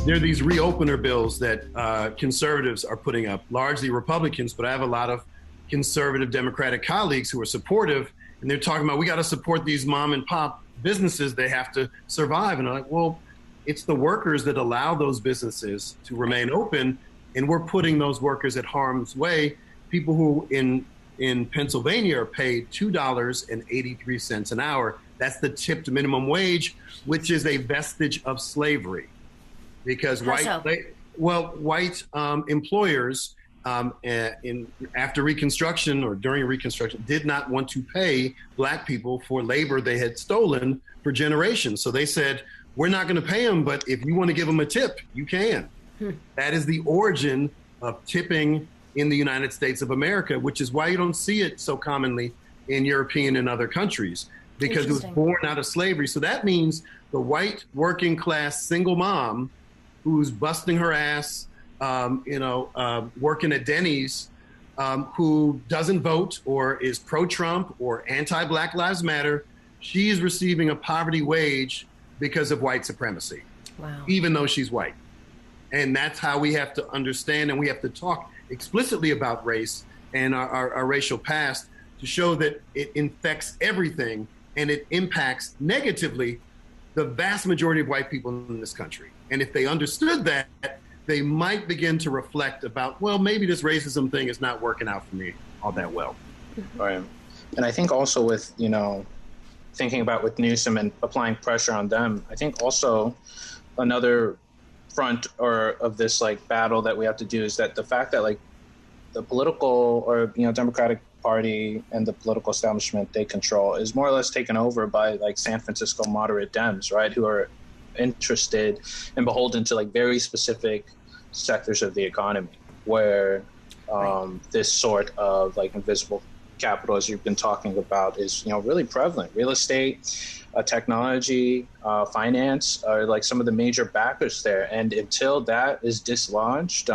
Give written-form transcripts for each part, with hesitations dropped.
There are these reopener bills that conservatives are putting up, largely Republicans, but I have a lot of conservative Democratic colleagues who are supportive, and they're talking about, we got to support these mom and pop businesses. They have to survive. And I'm like, well, it's the workers that allow those businesses to remain open, and we're putting those workers at harm's way. People who in Pennsylvania are paid $2.83 an hour. That's the tipped minimum wage, which is a vestige of slavery. Because white employers after Reconstruction or during Reconstruction did not want to pay Black people for labor they had stolen for generations. So they said, we're not going to pay them, but if you want to give them a tip, you can. That is the origin of tipping in the United States of America, which is why you don't see it so commonly in European and other countries, because it was born out of slavery. So that means the white working class single mom who's busting her ass, working at Denny's, who doesn't vote or is pro-Trump or anti-Black Lives Matter, she is receiving a poverty wage because of white supremacy, even though she's white. And that's how we have to understand, and we have to talk explicitly about race and our racial past to show that it infects everything and it impacts negatively the vast majority of white people in this country. And if they understood that, they might begin to reflect about, well, maybe this racism thing is not working out for me all that well. Right. And I think also with, thinking about with Newsom and applying pressure on them, I think also another front of this battle that we have to do is that the fact that the political or Democratic Party and the political establishment they control is more or less taken over by San Francisco moderate Dems, right, who are interested and beholden to very specific sectors of the economy where this sort of invisible capital, as you've been talking about, is really prevalent. Real estate, technology, finance are some of the major backers there. And until that is dislodged,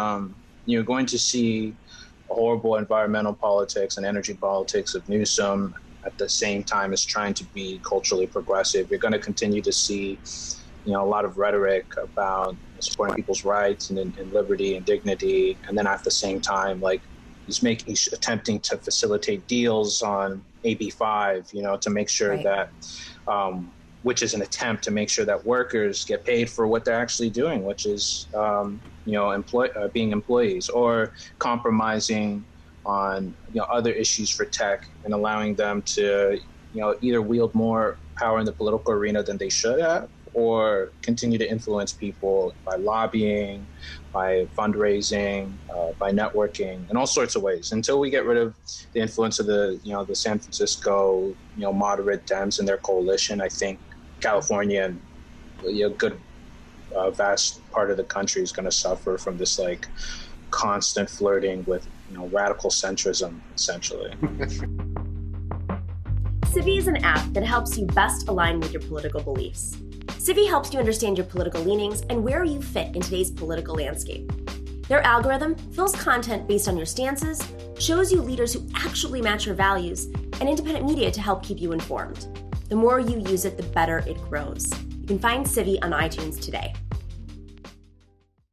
you're going to see a horrible environmental politics and energy politics of Newsom at the same time as trying to be culturally progressive. You're going to continue to see a lot of rhetoric about supporting people's rights and liberty and dignity. And then at the same time, he's attempting to facilitate deals on AB 5, to make sure that, which is an attempt to make sure that workers get paid for what they're actually doing, which is, being employees, or compromising on, other issues for tech and allowing them to, either wield more power in the political arena than they should have, or continue to influence people by lobbying, by fundraising, by networking, in all sorts of ways. Until we get rid of the influence of the San Francisco, moderate Dems and their coalition, I think California and a good vast part of the country is going to suffer from this constant flirting with radical centrism, essentially. Civi is an app that helps you best align with your political beliefs. Civi helps you understand your political leanings and where you fit in today's political landscape. Their algorithm fills content based on your stances, shows you leaders who actually match your values, and independent media to help keep you informed. The more you use it, the better it grows. You can find Civi on iTunes today.